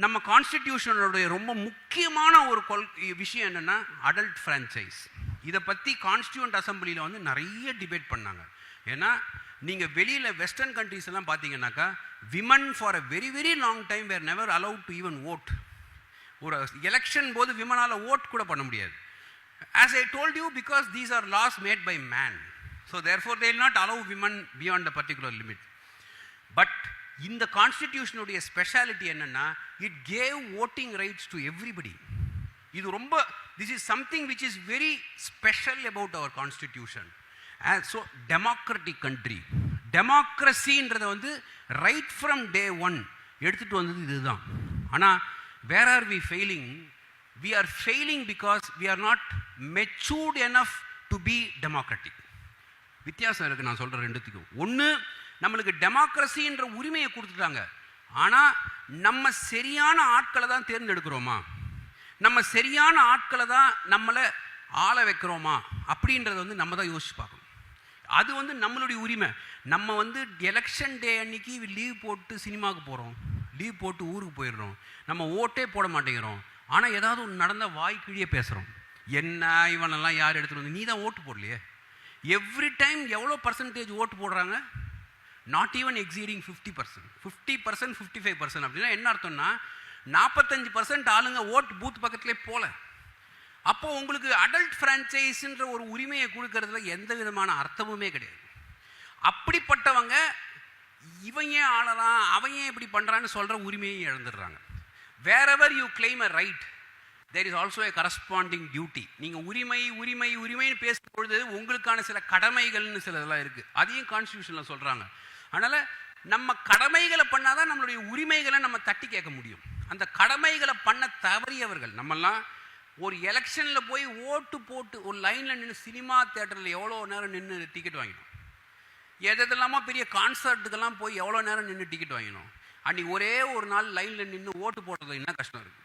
நம்ம கான்ஸ்டிடியூஷனுடைய ரொம்ப முக்கியமான ஒரு விஷயம் என்னென்னா அடல்ட் ஃப்ரான்ச்சைஸ். இதை பற்றி கான்ஸ்டியூண்ட் அசம்பிளியில் வந்து நிறைய டிபேட் பண்ணாங்க. ஏன்னா நீங்கள் வெளியில் வெஸ்டர்ன் கண்ட்ரீஸ் எல்லாம் பார்த்தீங்கன்னாக்கா women for a very very long time were never allowed to even vote. ஒரு எலெக்ஷன் போது விமனால் ஓட் கூட பண்ண முடியாது. As I told you, because these are laws made by man, so therefore they will not allow women beyond a particular limit. But in the constitution உடைய speciality என்னன்னா, it gave voting rights to everybody. இது ரொம்ப, this is something which is very special about our constitution. And so democratic country, democracyன்றதை வந்து right from day one எடுத்துட்டு வந்தது இதுதான். ஆனால் where are we failing? We are failing because we are not matured enough to be democratic. வித்தியாசம் இருக்குது நான் சொல்கிற ரெண்டுத்துக்கும். ஒன்று, நம்மளுக்கு டெமோக்ரஸின்ற உரிமையை கொடுத்துட்டாங்க, ஆனால் நம்ம சரியான ஆட்களை தான் தேர்ந்தெடுக்கிறோமா, நம்ம சரியான ஆட்களை தான் நம்மளை ஆள வைக்கிறோமா அப்படின்றத வந்து நம்ம தான் யோசிச்சு பார்க்கணும். அது வந்து நம்மளுடைய உரிமை. நம்ம வந்து எலெக்ஷன் டே அன்னைக்கு லீவ் போட்டு சினிமாவுக்கு போகிறோம், லீவ் போட்டு ஊருக்கு போயிடுறோம், நம்ம ஓட்டே போட மாட்டேங்கிறோம். ஆனால் ஏதாவது ஒன்று நடந்த வாய் கிழியே பேசுகிறோம். என்ன இவனெல்லாம் யார் எடுத்துகிட்டு வந்து, நீ தான் ஓட்டு போடலையே. எவ்ரி டைம் எவ்வளோ பர்சன்டேஜ் ஓட்டு போடுறாங்க? Not even exceeding 50%, 50%, 55%. அப்படின்னா என்ன அர்த்தம்னா 45% ஆளுங்க ஓட்டு பூத் பக்கத்துலேயே போல. அப்போ உங்களுக்கு அடல்ட் ஃப்ரான்ச்சைஸ்ன்ற ஒரு உரிமையை கொடுக்கறதுல எந்த விதமான அர்த்தமுமே கிடையாது. அப்படிப்பட்டவங்க இவன் ஏன் ஆளலாம், அவன் ஏன் இப்படி பண்ணுறான்னு சொல்கிற உரிமையை இழந்துடுறாங்க. Wherever you claim a right, there is also a corresponding duty. நீங்கள் உரிமை உரிமை உரிமைன்னு பேசும்பொழுது உங்களுக்கான சில கடமைகள்னு சிலதெல்லாம் இருக்குது. அதையும் கான்ஸ்டியூஷனில் சொல்கிறாங்க. அதனால் நம்ம கடமைகளை பண்ணாதான் நம்மளுடைய உரிமைகளை நம்ம தட்டி கேட்க முடியும். அந்த கடமைகளை பண்ண தவறியவர்கள் நம்மெல்லாம் ஒரு எலெக்ஷனில் போய் ஓட்டு போட்டு ஒரு லைனில் நின்று சினிமா தேட்டரில் எவ்வளோ நேரம் நின்று டிக்கெட் வாங்கினோம், எதெல்லாமோ பெரிய கான்சர்ட்டுக்கெல்லாம் போய் எவ்வளோ நேரம் நின்று டிக்கெட் வாங்கினோம். அன்றைக்கி ஒரே ஒரு நாள் லைனில் நின்று ஓட்டு போடுறது என்ன கஷ்டம் இருக்குது.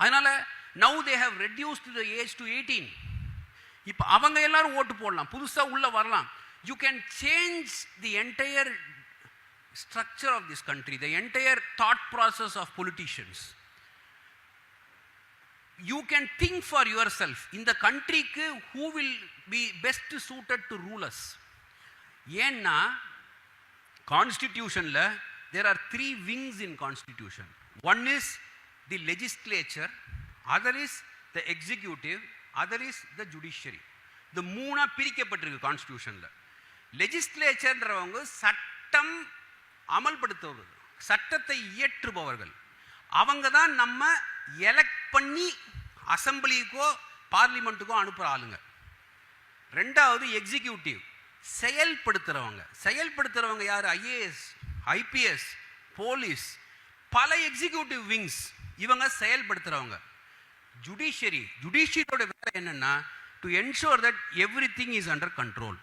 அதனால் now they have reduced the age to 18. இப்போ அவங்க எல்லாரும் ஓட்டு போடலாம், புதுசாக உள்ளே வரலாம். You can change the entire structure of this country, the entire thought process of politicians. You can think for yourself. இந்த கண்ட்ரிக்கு who will be best suited to rulers. ஏன்னா கான்ஸ்டிடியூஷனில் there are 3 wings in constitution. One is the legislature, other is the executive, other is the judiciary. இந்த மூணா பிரிக்கப்பட்டிருக்கு கான்ஸ்டிடியூஷன்ல. லெஜிஸ்லேச்சர்ன்றவங்க சட்டம் அமல்படுத்துபவர்கள், சட்டத்தை இயற்றுபவர்கள். அவங்க தான் நம்ம எலெக்ட் பண்ணி அசம்பிளிக்கோ பார்லிமெண்ட்டுக்கோ அனுப்புகிற ஆளுங்க. ரெண்டாவது எக்ஸிக்யூட்டிவ், செயல்படுத்துகிறவங்க. செயல்படுத்துகிறவங்க யார்? ஐஏஎஸ், ஐபிஎஸ், போலீஸ், பல எக்ஸிக்யூட்டிவ் விங்ஸ், இவங்க செயல்படுத்துகிறவங்க. ஜுடிஷியரியோட வேலை என்னென்னா to ensure that every thing is under control.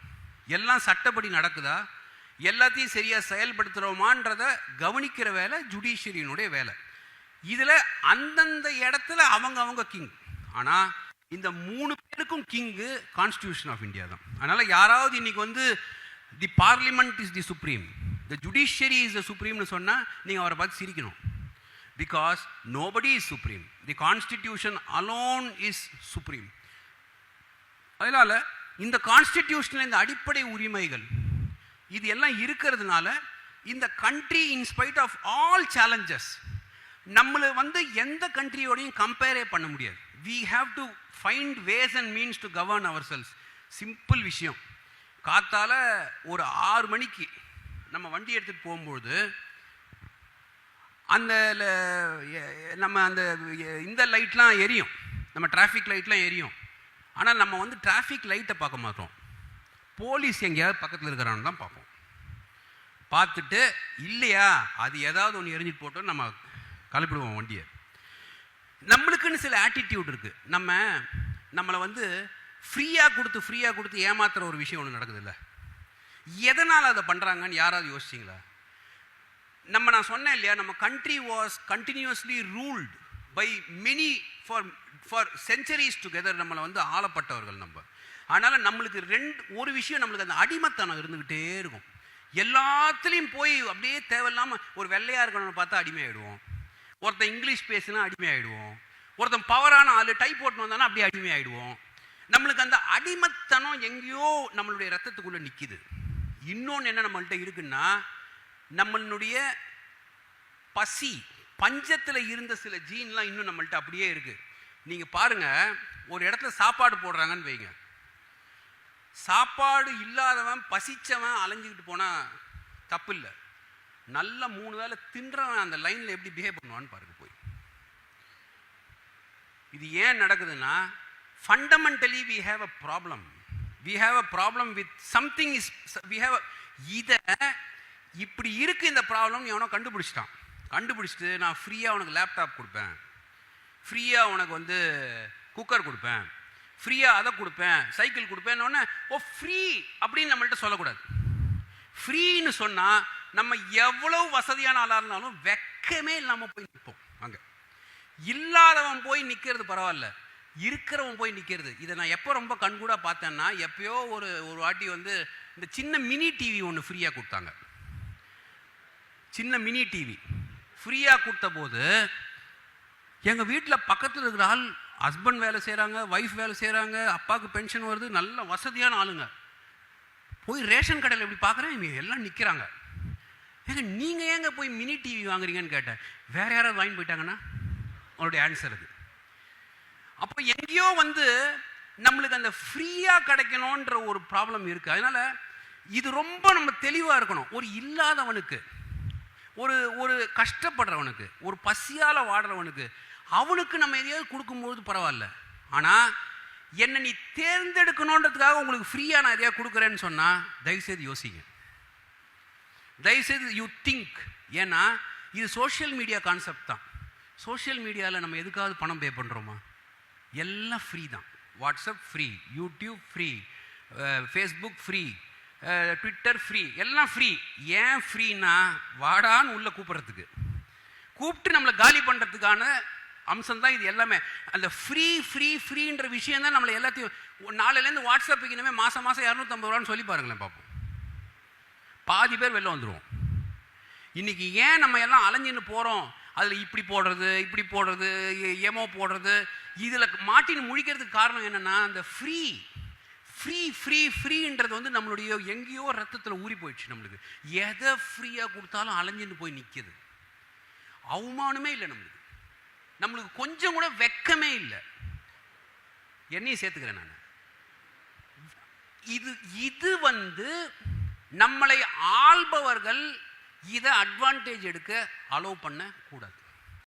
எல்லாம் சட்டப்படி நடக்குதா, எல்லாத்தையும் சரியாக செயல்படுத்துகிறோமான்றதை கவனிக்கிற வேலை ஜுடிஷியரியினுடைய வேலை. இதில் அந்தந்த இடத்துல அவங்க கிங். ஆனால் இந்த 3 பேருக்கும் கிங்கு கான்ஸ்டியூஷன் ஆஃப் இந்தியா தான். அதனால் யாராவது இன்னைக்கு வந்து the parliament is the supreme, the judiciary is the சுப்ரீம்னு சொன்னால் நீங்கள் அவரை பார்த்து சிரிக்கணும். Because nobody is supreme, the constitution alone is supreme. அதனால் இந்த கான்ஸ்டிடியூஷனில் இந்த அடிப்படை உரிமைகள் இது எல்லாம் இருக்கிறதுனால இந்த country in spite of all challenges நம்மளை வந்து எந்த கண்ட்ரியோடையும் கம்பேரே பண்ண முடியாது. we have to find ways and means to govern ourselves. Simple விஷயம். காத்தால ஒரு 6 மணிக்கு நம்ம வண்டி எடுத்துகிட்டு போகும்போது அந்த நம்ம அந்த இந்த லைட்லாம் எரியும், நம்ம டிராஃபிக் லைட்லாம் எரியும். ஆனால் நம்ம வந்து டிராஃபிக் லைட்டை பார்க்க மாட்டோம், போலீஸ் எங்கேயாவது பக்கத்தில் இருக்கிறான்னு தான் பார்ப்போம். பார்த்துட்டு இல்லையா அது ஏதாவது ஒன்று எரிஞ்சிட்டு போட்டோம் நம்ம கிளப்பிடுவோம் வண்டியை. நம்மளுக்குன்னு சில ஆட்டிடியூட் இருக்குது. நம்மளை வந்து ஃப்ரீயாக கொடுத்து ஏமாத்துகிற ஒரு விஷயம் ஒன்று நடக்குது இல்லை. எதனால் அதை பண்ணுறாங்கன்னு யாராவது யோசிச்சிங்களா? நான் சொன்னேன் இல்லையா, நம்ம country was continuously ruled by many for centuries together. நம்மளை வந்து ஆளப்பட்டவர்கள் நம்ம. அதனால் நம்மளுக்கு ஒரு விஷயம், நம்மளுக்கு அந்த அடிமைத்தனம் இருந்துக்கிட்டே இருக்கும். எல்லாத்துலேயும் போய் அப்படியே தேவையில்லாமல் ஒரு வெள்ளையாக இருக்கணும்னு பார்த்தா அடிமையாகிடுவோம், ஒருத்தன் இங்கிலீஷ் பேசினா அடிமையாயிடுவோம், ஒருத்தன் பவரான ஆள் டைப் போட்டு வந்தானா அப்படியே அடிமையாயிடுவோம். நம்மளுக்கு அந்த அடிமைத்தனம் எங்கேயோ நம்மளுடைய ரத்தத்துக்குள்ள நிற்கிது. இன்னொன்று என்ன நம்மள்கிட்ட இருக்குன்னா, நம்மளுடைய பசி பஞ்சத்தில் இருந்த சில ஜீன்லாம் இன்னும் நம்மள்கிட்ட அப்படியே இருக்கு. நீங்க பாருங்க, ஒரு இடத்துல சாப்பாடு போடுறாங்கன்னு வைங்க, சாப்பாடு இல்லாதவன் பசிச்சவன் அலைஞ்சிக்கிட்டு போனா தப்பு இல்லை, நல்ல 3 வேளை தின்றவன் அந்த லைன்ல எப்படி பிஹேவ் பண்ணுவான்னு பாருங்க போய். இது ஏன் நடக்குதுன்னா, fundamentally we have a problem. We have a problem with something is we have இத இப்படி இருக்கு இந்த ப்ராப்ளம் எவனோ கண்டுபிடிச்சிட்டான். கண்டுபிடிச்சிட்டு நான் ஃப்ரீயா உனக்கு லேப்டாப் கொடுப்பேன், ஃப்ரீயா உனக்கு வந்து குக்கர் கொடுப்பேன், ஃப்ரீயா அதை கொடுப்பேன், சைக்கிள் கொடுப்பேன். ஓ ஃப்ரீ அப்படின்னு நம்மள்ட்ட சொல்லக்கூடாது. ஃப்ரீன்னு சொன்னா நம்ம எவ்வளவு வசதியான ஆளா இருந்தாலும் வெக்கமே இல்லாம போய் நிற்போம். அங்க இல்லாதவன் போய் நிக்கிறது பரவாயில்ல, இருக்கிறவன் போய் நிற்கிறது. இதை நான் எப்போ ரொம்ப கண்கூடா பார்த்தேன்னா, எப்பயோ ஒரு வாட்டி வந்து இந்த சின்ன மினி டிவி ஒன்று ஃப்ரீயாக கொடுத்தாங்க. சின்ன மினி டிவி ஃப்ரீயாக கொடுத்த போது எங்கள் வீட்டில் பக்கத்தில் இருக்கிற ஆள், ஹஸ்பண்ட் வேலை செய்கிறாங்க, ஒய்ஃப் வேலை செய்கிறாங்க, அப்பாவுக்கு பென்ஷன் வருது, நல்ல வசதியான ஆளுங்க, போய் ரேஷன் கடையில் எப்படி பார்க்குறேன், இவங்க எல்லாம் நிற்கிறாங்க. ஏங்க நீங்கள் ஏங்க போய் மினி டிவி வாங்குறீங்கன்னு கேட்டேன். வேற யாராவது வாங்கி போயிட்டாங்கன்னா அவனுடைய ஆன்சர் அது. அப்போ எங்கேயோ வந்து நம்மளுக்கு அந்த ஃப்ரீயா கிடைக்கணும்ன்ற ஒரு ப்ராப்ளம் இருக்கு. அதனால இது ரொம்ப நம்ம தெளிவா இருக்கணும். ஒரு இல்லாதவனுக்கு, ஒரு கஷ்டப்படுறவனுக்கு, ஒரு பசியால வாடுறவனுக்கு, அவனுக்கு நம்ம எதையாவது கொடுக்கும்போது பரவாயில்ல. ஆனா என்ன நீ தேர்ந்தெடுக்கணுன்றதுக்காக உங்களுக்கு ஃப்ரீயா நான் எதையாவது கொடுக்குறேன்னு சொன்னா தயவுசெய்து யோசிங்க, தயவுசெய்து யூ திங்க். ஏன்னா இது சோஷியல் மீடியா கான்செப்ட் தான். சோஷியல் மீடியாவில் நம்ம எதுக்காவது பணம் பே பண்ணுறோமா? எல்லாம் ஃப்ரீ தான். WhatsApp free, YouTube free, Facebook free, Twitter free, எல்லாம் ஃப்ரீ. ஏன் ஃப்ரீனா, வாடான்னு உள்ள கூப்பிட்றதுக்கு, கூப்பிட்டு நம்மளை காலி பண்ணுறதுக்கான அம்சம் தான் இது எல்லாமே. அந்த ஃப்ரீ ஃப்ரீ ஃப்ரீன்ற விஷயம் தான் நம்மளை எல்லாத்தையும். நாளையிலேருந்து வாட்ஸ்அப்புக்கு இனிமேல் மாதம் 250 ரூபான்னு சொல்லி பாருங்களேன் பார்ப்போம். பாதி பேர் வெளில வந்துடுவோம். இன்னைக்கு ஏன் நம்ம எல்லாம் அலைஞ்சின்னு போகிறோம், அதில் இப்படி போடுறது, இப்படி போடுறது, ஏமோ போடுறது, இதில் மாட்டின்னு முழிக்கிறதுக்கு காரணம் என்னென்னா, அந்த ஃப்ரீ ஃப்ரீ ஃப்ரீ ஃப்ரீன்றது வந்து நம்மளுடைய எங்கேயோ ரத்தத்தில் ஊறி போயிடுச்சு. நம்மளுக்கு எதை ஃப்ரீயாக கொடுத்தாலும் அலைஞ்சின்னு போய் நிற்கிது. அவமானமே இல்லை நம்மளுக்கு, நம்மளுக்கு கொஞ்சம் கூட வெக்கமே இல்லை. என்னையும் சேர்த்துக்கிறேன் நான். இது வந்து நம்மளை ஆள்பவர்கள் இதை அட்வான்டேஜ் எடுக்க அலோவ் பண்ண கூடாது.